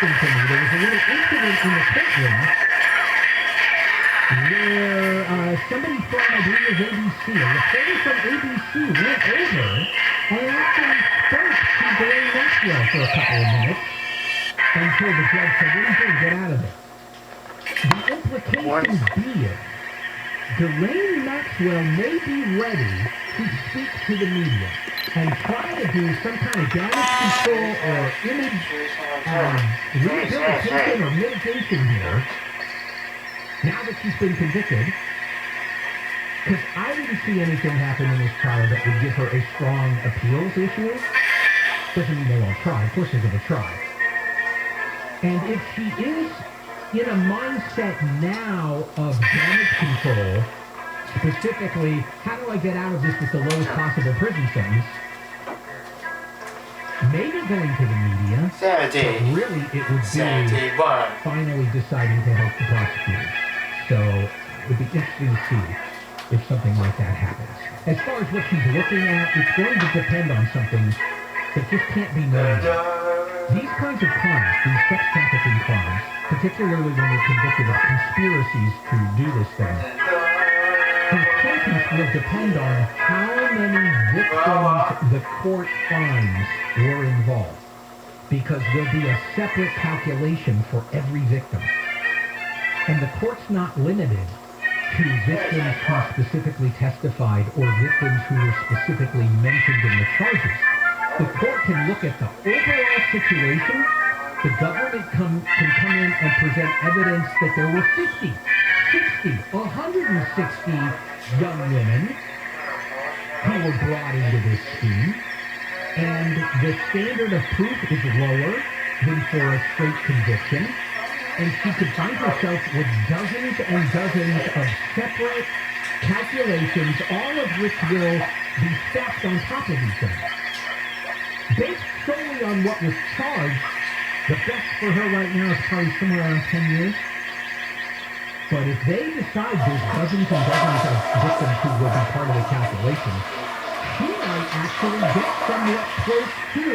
interesting to me. There was a little incident in the courtroom where somebody from, I believe it was ABC, a reporter from ABC went over and actually spoke to Ghislaine Maxwell for a couple of minutes until the judge said, what are you doing? Get out of it. The implications being, Ghislaine Maxwell may be ready to speak to the media and try to do some kind of damage control or image rehabilitation or mitigation here, now that she's been convicted, because I didn't see anything happen in this trial that would give her a strong appeals issue. Doesn't mean they won't try. Of course they're going to try. And if she is in a mindset now of damage control, specifically, how do I get out of this with the lowest possible prison sentence? Maybe going to the media, but really it would be finally deciding to help the prosecutors. So it would be interesting to see if something like that happens. As far as what she's looking at, it's going to depend on something that just can't be known. These kinds of crimes, these sex trafficking crimes, particularly when you're convicted of conspiracies to do this thing, the sentence will depend on how many victims the court finds were involved, because there'll be a separate calculation for every victim. And the court's not limited to victims who specifically testified or victims who were specifically mentioned in the charges. The court can look at the overall situation. The government can come in and present evidence that there were 50, 60, 160 young women who were brought into this scheme, and the standard of proof is lower than for a straight conviction, and she could find herself with dozens and dozens of separate calculations, all of which will be stacked on top of each other. Based solely on what was charged, the best for her right now is probably somewhere around 10 years. But if they decide there's dozens and dozens of victims who will be part of the calculation, she might actually get somewhat close to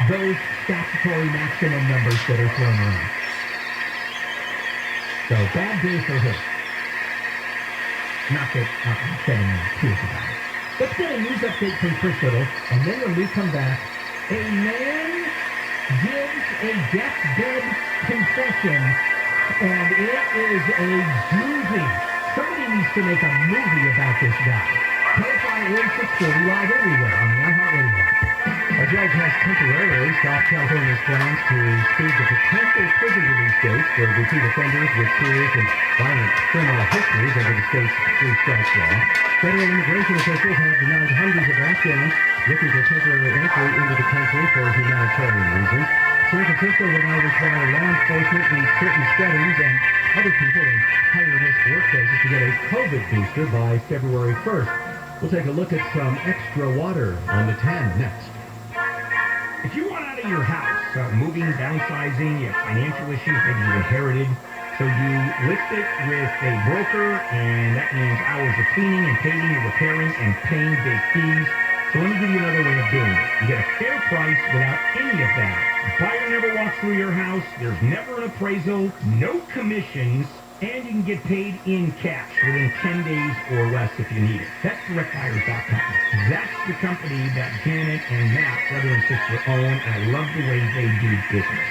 those statutory maximum numbers that are thrown around. So, bad day for her. Not that I'm shedding tears about it. Let's get a news update from Chris Little, and then when we come back, a man gives a deathbed confession, and it is a doozy. Somebody needs to make a movie about this guy. Kfi Am 640 live everywhere on the iHeartRadio app. A judge has temporarily stopped California's plans to speed the potential prison release dates for repeat offenders with serious and violent criminal histories under the state's three strikes law. Federal immigration officials have denied hundreds of Afghans looking for temporary entry into the country for humanitarian reasons. San Francisco will now require law enforcement in certain settings and other people in higher risk workplaces to get a COVID booster by February 1st. We'll take a look at some extra water on the 10 next. If you want out of your house, moving, downsizing, you have financial issues, maybe you inherited, so you list it with a broker, and that means hours of cleaning and painting and repairing and paying big fees. So let me give you another way of doing it. You get a fair price without any of that. Buyer never walks through your house, there's never an appraisal, no commissions, and you can get paid in cash within 10 days or less if you need it. That's directbuyers.com. That's the company that Janet and Matt, brother and sister, own. I love the way they do business.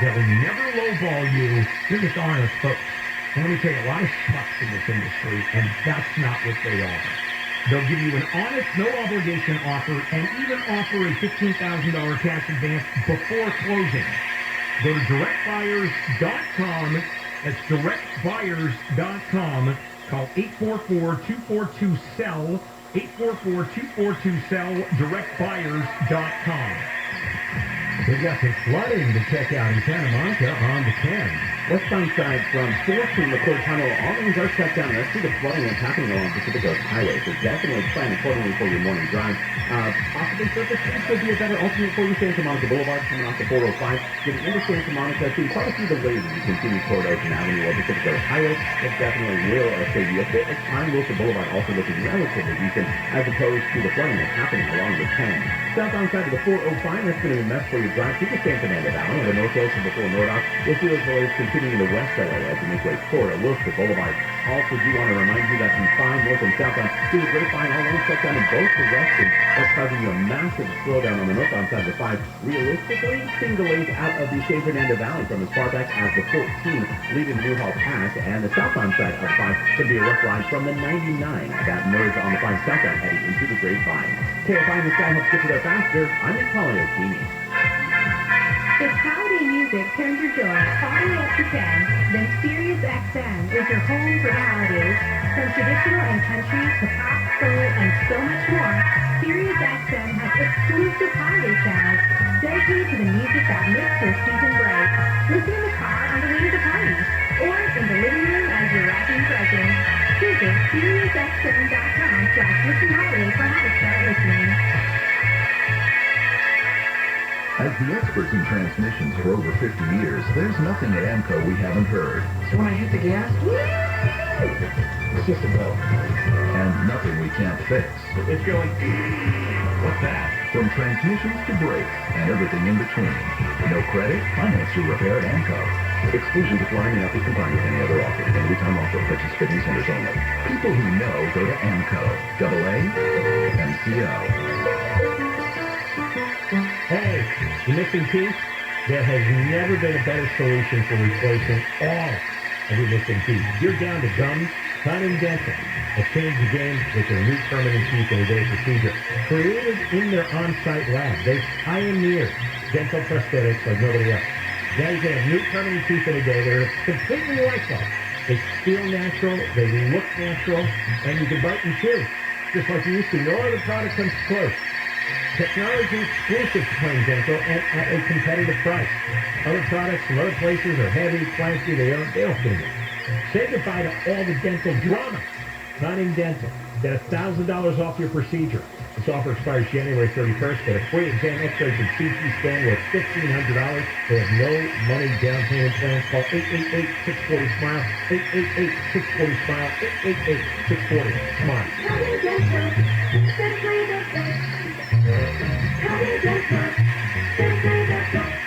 They'll never lowball you. They're just honest folks. And let me tell you, a lot of schmucks in this industry, and that's not what they are. They'll give you an honest, no-obligation offer and even offer a $15,000 cash advance before closing. Go to directbuyers.com. That's directbuyers.com. Call 844-242-SELL. 844-242-SELL. Directbuyers.com. We've got some flooding to check out in Santa Monica on the 10. Westbound side from 4th to McCoy Tunnel, all lanes are shut down. Let's see the flooding that's happening along Pacific Coast Highway. So definitely plan accordingly for your morning drive. Possibly surface streets will be a better alternate for you. Santa Monica Boulevard coming off the 405. Getting into Santa Monica, seeing quite a few delays as you continue toward Ocean Avenue or Pacific Coast Highway. That definitely will save you a bit of time. Wilson Boulevard also looking relatively decent as opposed to the flooding that's happening along the 10. Southbound side of the 405, that's going to be a mess for you drive through the San Fernando Valley and the North Wilson before Nordock. You'll see those delays continuing to West LA as you make way toward Wilshire Boulevard. Also, do want to remind you that from 5 north and southbound through the Grapevine, all lanes shut down in both directions. That's causing you a massive slowdown on the northbound side of the 5. Realistically, seeing delays out of the San Fernando Valley from as far back as the 14 leaving the Newhall Pass, and the southbound side of the 5 could be a rough ride from the 99 that merge on the 5 southbound heading into the Grapevine. KFI in the sky helps get you there faster. I'm Nick O'Keefe. If holiday music turns your joy all the way up to 10, then Sirius XM is your home for the holidays. From traditional and country to pop, soul, and so much more, Sirius XM has exclusive holiday channels dedicated to the music that makes your season bright. Listen in the car on the way to the party, or in the living room as you're wrapping presents. Visit SiriusXM.com/listenholiday for how to start listening. As the experts in transmissions for over 50 years, there's nothing at AMCO we haven't heard. So when I hit the gas, it's just a go. And nothing we can't fix. It's going, what's that? From transmissions to brakes and everything in between. No credit? Finance your repair at AMCO. Exclusions apply and may not be combined with any other offer. Limited time offer. Participating centers only. People who know go to AMCO. AA MCO. Hey, you missing teeth? There has never been a better solution for replacing all of your missing teeth. You're down to gums. Cunning Dental has changed the game with their new permanent teeth in a day procedure. Created in their on-site lab, they pioneered dental prosthetics like nobody else. Now you can have new permanent teeth in a day. They're completely lifelike. They feel natural, they look natural, and you can bite and chew just like you used to. No other product comes close. Technology exclusive to Plain Dental and at a competitive price. Other products from other places are heavy, flashy, they don't fit you. Say goodbye to all the dental drama. Cunning Dental. Get $1,000 off your procedure. This offer expires January 31st. Get a free exam, X-rays, and CT scan worth $1,500. They have no money down payment plans. Call 888-640-SMILE. 888-640-SMILE. 888-640-SMILE. Cunning Dental. Simply the best. Cunning Dental. Simply the best.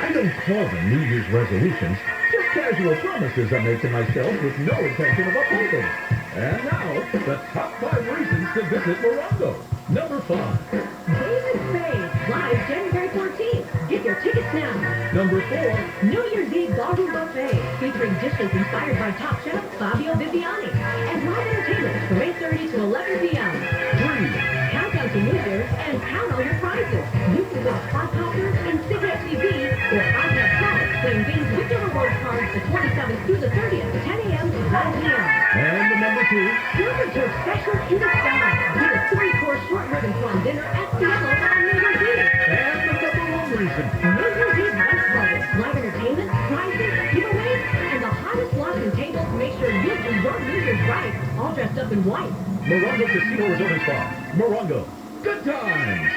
I don't call them New Year's resolutions. Just casual promises I make to myself with no intention of upholding. And now, the top 5 reasons to visit Morongo. Number 5. David Spade, live January 14th. Get your tickets now. Number 4. New Year's Eve Goggle Buffet, featuring dishes inspired by top chef Fabio Viviani. And live entertainment from 8:30 to 11 p.m. 3. Countdown to New Year's and count all your prizes. You can win a Pod Popper, Insignia TV, or iPad Pro, playing games with your reward cards the 27th through the 30th, 10 a.m. to 9 p.m. And the number 2. Silver Surf Special in the Sky. Get a 3-course short ribbon prom dinner at Seattle on New Year's Eve. And the number 1 reason. New Year's Eve lunch party, live entertainment, prizes, giveaways, and the hottest slots and tables to make sure you do your New Year's right, all dressed up in white. Morongo Casino Resort and Spa. Morongo. Good times.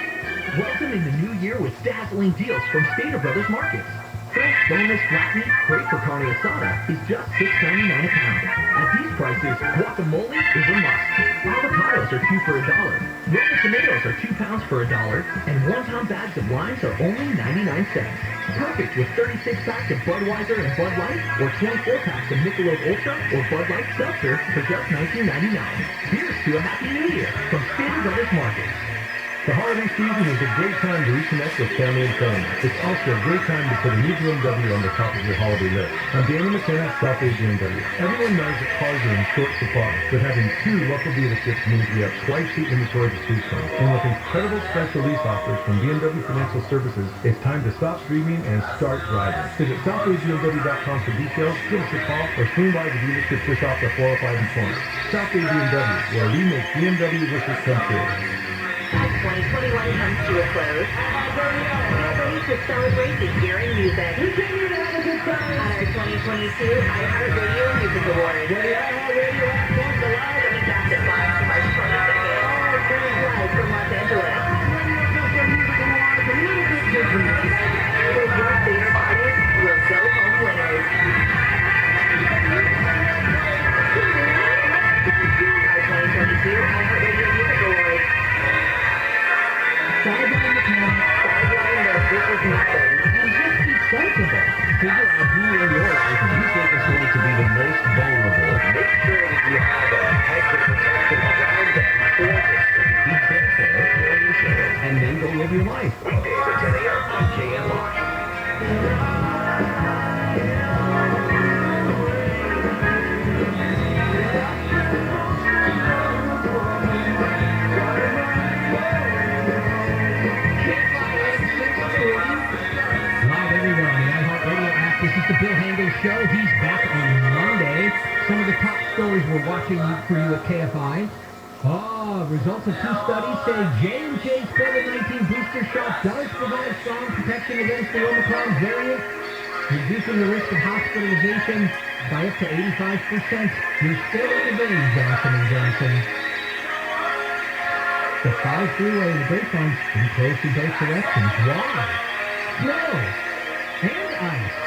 Welcome in the new year with dazzling deals from Stater Brothers Markets. Fresh boneless flat meat, great for carne asada, is just $6.99 a pound. At these prices, guacamole is a must. Avocados are 2 for $1. Roman tomatoes are 2 pounds for $1, and 1-pound bags of limes are only 99 cents. Perfect with 36 packs of Budweiser and Bud Light, or 24 packs of Michelob Ultra or Bud Light Seltzer for just $19.99. Here's to a happy new year from Stater Brothers Markets. The holiday season is a great time to reconnect with family and friends. It's also a great time to put a new BMW on the top of your holiday list. I'm Danny McKenna at South Bay BMW. Everyone knows that cars are in short supply, but having 2 local dealerships means we have twice the inventory to choose from. And with incredible special lease offers from BMW Financial Services, it's time to stop streaming and start driving. Visit SouthBayBMW.com for details, give us a call, or swing by the dealership just off the 405 and corner. South Bay BMW, where we make BMW wishes come true. As 2021 comes to a close, get ready to celebrate the year in music. Continue to have a good time. At our 2022 iHeartRadio Music Awards. The iHeartRadio app comes alive. Coming back at 5 March 22nd. Live from Los Angeles. Where your favorite artists will go home winners. Our 2022 iHeartRadio Music Awards. Bye-bye, McKenna. figure out who in your life you think is going to be the most vulnerable. Make sure that you have a hedge of protection around them for this. Be careful, carry insurance, and then go live your life. Weekdays at 10 a.m. on KMI. Live everywhere on the iHeartRadio app. This is the Bill Handel Show. He's back on Monday. Some of the top stories we're watching for you at KFI. Results of 2 studies say J&J's COVID-19 booster shot does provide strong protection against the Omicron variant, reducing the risk of hospitalization by up to 85%. You're still in the game, Johnson & Johnson. The 5 freeway and the Grapevine been closed in both directions. Why? Snow and ice.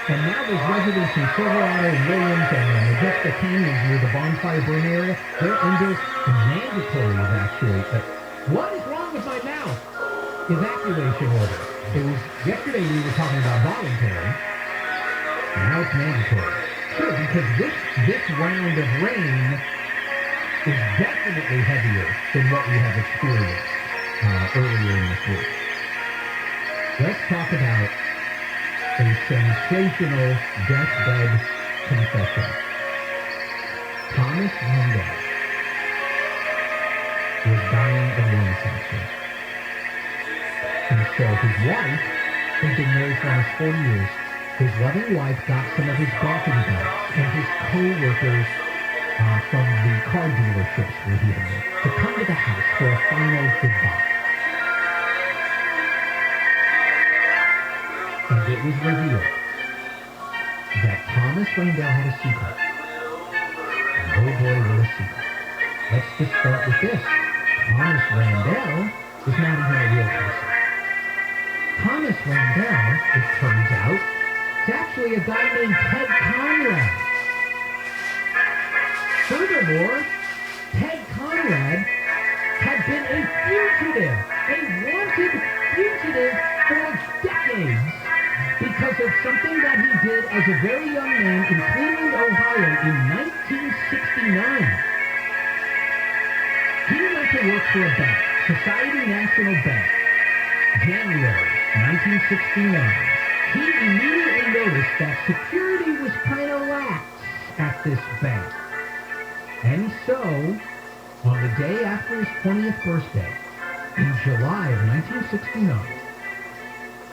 And now there's residents in Silverado, Williams, and Majestic Canyons near the bonfire burn area. They're under mandatory evacuation. What is wrong with my mouth? Evacuation order. It was yesterday we were talking about voluntary. Now it's mandatory. Sure, because this round of rain is definitely heavier than what we have experienced earlier in this week. Let's talk about a sensational deathbed confession. Thomas Randall was dying of lung cancer. And so his wife had been married for almost 40 years. His loving wife got some of his golfing bags and his co-workers from the car dealerships where he had lived to come to the house for a final goodbye. And it was revealed that Thomas Randall had a secret. And oh boy, what a secret. Let's just start with this. Thomas Randall is not even a real person. Thomas Randall, it turns out, is actually a guy named Ted Conrad. Furthermore, Ted Conrad had been a fugitive, a wanted fugitive for decades because of something that he did as a very young man in Cleveland, Ohio in 1969. He went to work for a bank, Society National Bank, January 1969. He immediately noticed that security was kind of lax at this bank. And so, on the day after his 20th birthday, in July of 1969,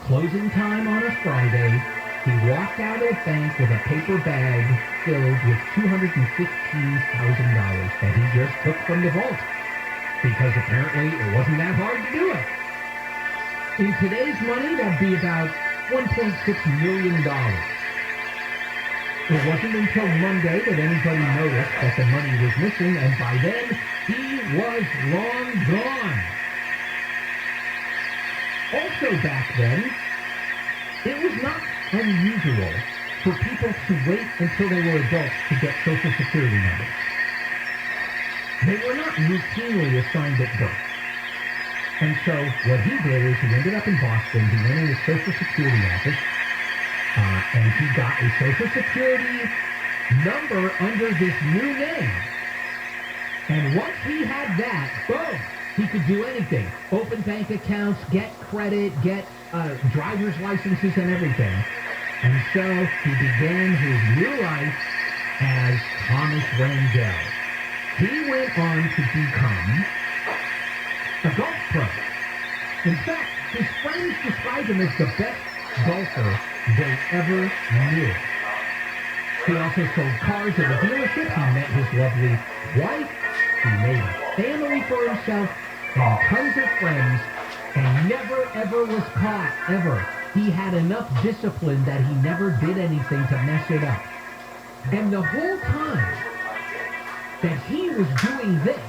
closing time on a Friday, he walked out of the bank with a paper bag filled with $215,000 that he just took from the vault. Because apparently it wasn't that hard to do it. In today's money, that'd be about $1.6 million. It wasn't until Monday that anybody noticed that the money was missing, and by then, he was long gone. Also back then, it was not unusual for people to wait until they were adults to get Social Security numbers. They were not routinely assigned at birth. And so what he did is he ended up in Boston, he went in his Social Security office, and he got a Social Security number under this new name. And once he had that, boom, he could do anything. Open bank accounts, get credit, get driver's licenses and everything. And so he began his new life as Thomas Randall. He went on to become a golf pro. In fact, his friends described him as the best golfer they ever knew. He also sold cars at a dealership. He met his lovely wife. He made a family for himself and tons of friends, and never, ever was caught, ever. He had enough discipline that he never did anything to mess it up. And the whole time that he was doing this,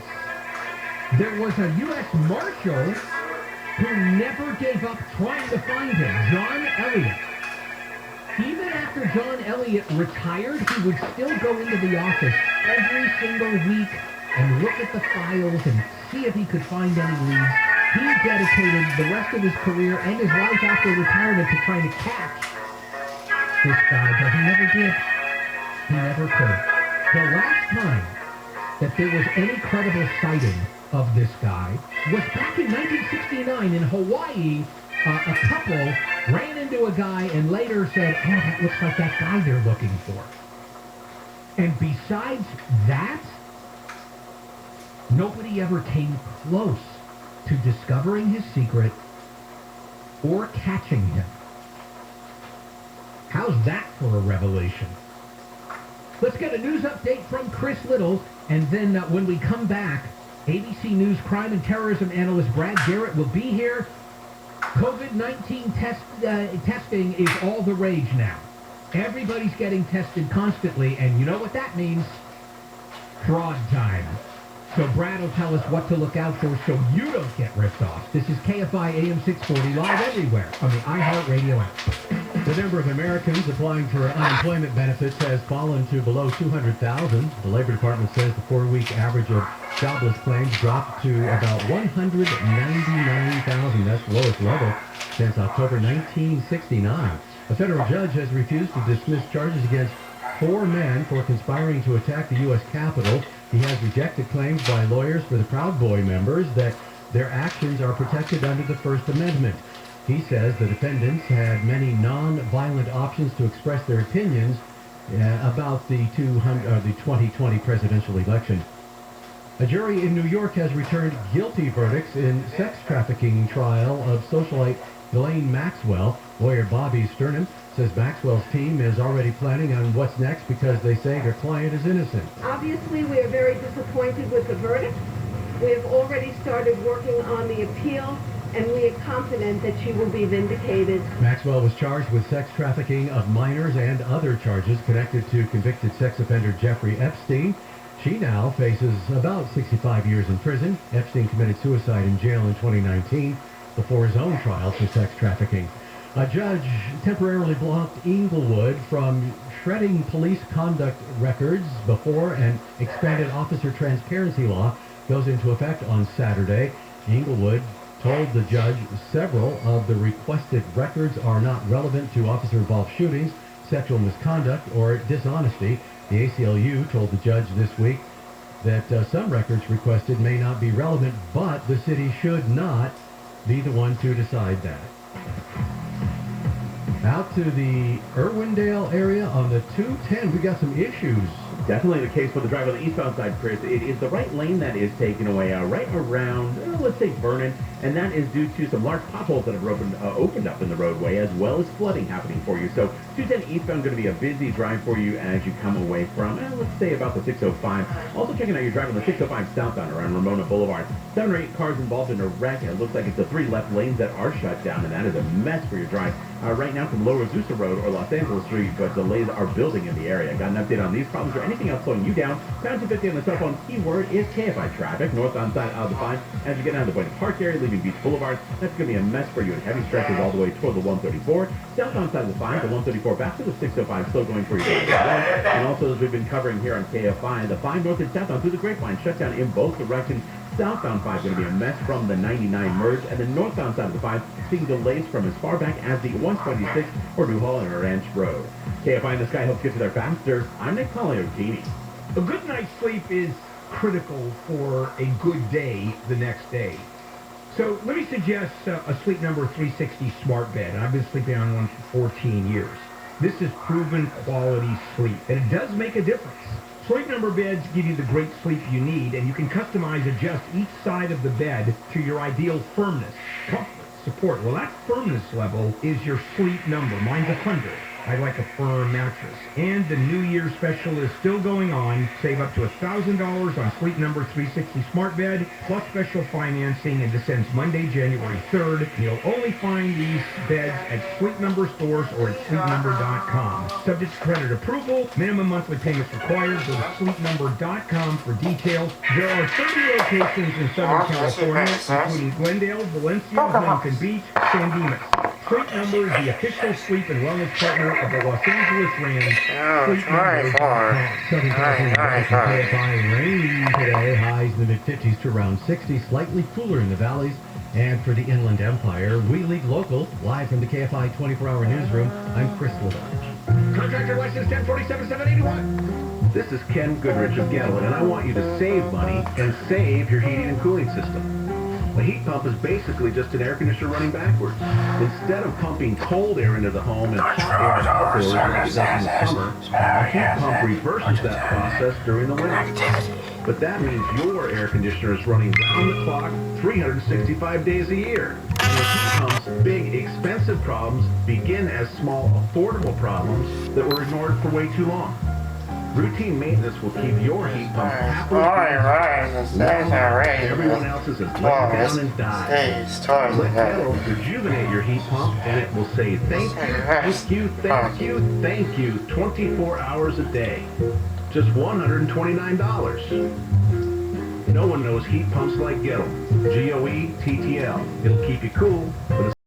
there was a U.S. Marshal who never gave up trying to find him, John Elliott. Even after John Elliott retired, he would still go into the office every single week and look at the files and see if he could find any leads. He dedicated the rest of his career and his life after retirement to trying to catch this guy, but he never did. He never could. The last time that there was any credible sighting of this guy was back in 1969 in Hawaii. A couple ran into a guy and later said, oh, that looks like that guy they're looking for. And besides that, nobody ever came close to discovering his secret or catching him. How's that for a revelation? Let's get a news update from Chris Little, and then when we come back, ABC News crime and terrorism analyst Brad Garrett will be here. COVID-19 testing is all the rage now. Everybody's getting tested constantly, and you know what that means? Fraud time. So Brad will tell us what to look out for so you don't get ripped off. This is KFI AM 640 live everywhere on the iHeartRadio app. The number of Americans applying for unemployment benefits has fallen to below 200,000. The Labor Department says the 4-week average of jobless claims dropped to about 199,000. That's the lowest level since October 1969. A federal judge has refused to dismiss charges against 4 men for conspiring to attack the U.S. Capitol. He has rejected claims by lawyers for the Proud Boy members that their actions are protected under the First Amendment. He says the defendants had many non-violent options to express their opinions about the 2020 presidential election. A jury in New York has returned guilty verdicts in sex trafficking trial of socialite Ghislaine Maxwell. Lawyer Bobby Sternum says Maxwell's team is already planning on what's next because they say their client is innocent. Obviously, we are very disappointed with the verdict. We have already started working on the appeal, and we are confident that she will be vindicated. Maxwell was charged with sex trafficking of minors and other charges connected to convicted sex offender Jeffrey Epstein. She now faces about 65 years in prison. Epstein committed suicide in jail in 2019 before his own trial for sex trafficking. A judge temporarily blocked Inglewood from shredding police conduct records before an expanded officer transparency law goes into effect on Saturday. Inglewood told the judge several of the requested records are not relevant to officer-involved shootings, sexual misconduct, or dishonesty. The ACLU told the judge this week that some records requested may not be relevant, but the city should not be the one to decide that. Out to the Irwindale area on the 210, we got some issues. Definitely the case for the driver on the eastbound side, Chris. It is the right lane that is taken away right around, let's say, Vernon, and that is due to some large potholes that have opened up in the roadway, as well as flooding happening for you. So 210 eastbound going to be a busy drive for you as you come away from, let's say, about the 605. Also checking out your drive on the 605 southbound around Ramona Boulevard. 7 or 8 cars involved in a wreck, and it looks like it's the 3 left lanes that are shut down, and that is a mess for your drive. Right now from Lower Azusa Road or Los Angeles Street, but delays are building in the area. Got an update on these problems or anything else slowing you down? Pound 250 on the cell phone. Keyword is KFI traffic. Northbound side out of the 5. As you're getting out of the Boynton Park area, leaving Beach Boulevard, that's going to be a mess for you. And heavy stretches all the way toward the 134. Southbound side of the 5, the 134 back to the 605, still going for your drive as well. And also, as we've been covering here on KFI, the 5 north and southbound through the Grapevine shut down in both directions. Southbound 5 going to be a mess from the 99 merge, and the northbound side of the 5 seeing delays from as far back as the 126 or New Holland Ranch Road. KFI in the Sky helps get you there faster. I'm Nick Poliotini. A good night's sleep is critical for a good day the next day. So let me suggest a Sleep Number 360 smart bed. I've been sleeping on one for 14 years. This is proven quality sleep, and it does make a difference. Sleep Number beds give you the great sleep you need, and you can customize, adjust each side of the bed to your ideal firmness, comfort, support. Well, that firmness level is your Sleep Number. Mine's 100. I like a firm mattress. And the New Year special is still going on. Save up to $1,000 on Sleep Number 360 Smart Bed, plus special financing, and this ends Monday, January 3rd. You'll only find these beds at Sleep Number stores or at sleepnumber.com. Subject to credit approval, minimum monthly payments required. Go to sleepnumber.com for details. There are 30 locations in Southern California, including Glendale, Valencia, Huntington Beach, San Dimas. Sleep Number is the official sleep and wellness partner of the Los Angeles Rams. Southern California KFI rain today. Highs in the mid-50s to around 60. Slightly cooler in the valleys. And for the Inland Empire, we lead local, live from the KFI 24-hour newsroom. I'm Chris Lavage. Contractor license 1047781. This is Ken Goodrich of Gettle, and I want you to save money and save your heating and cooling system. A heat pump is basically just an air conditioner running backwards. Instead of pumping cold air into the home and hot air outdoors like it does in the summer, a heat pump reverses that process during the winter. But that means your air conditioner is running round the clock 365 days a year. And with heat pumps, big, expensive problems begin as small, affordable problems that were ignored for way too long. Routine maintenance will keep your heat pump happily everyone else's is let down and die. Let Kettle rejuvenate your heat pump and it will say thank you, thank you, thank you, thank you 24 hours a day. Just $129. No one knows heat pumps like Gettle. GOE TTL. It'll keep you cool, but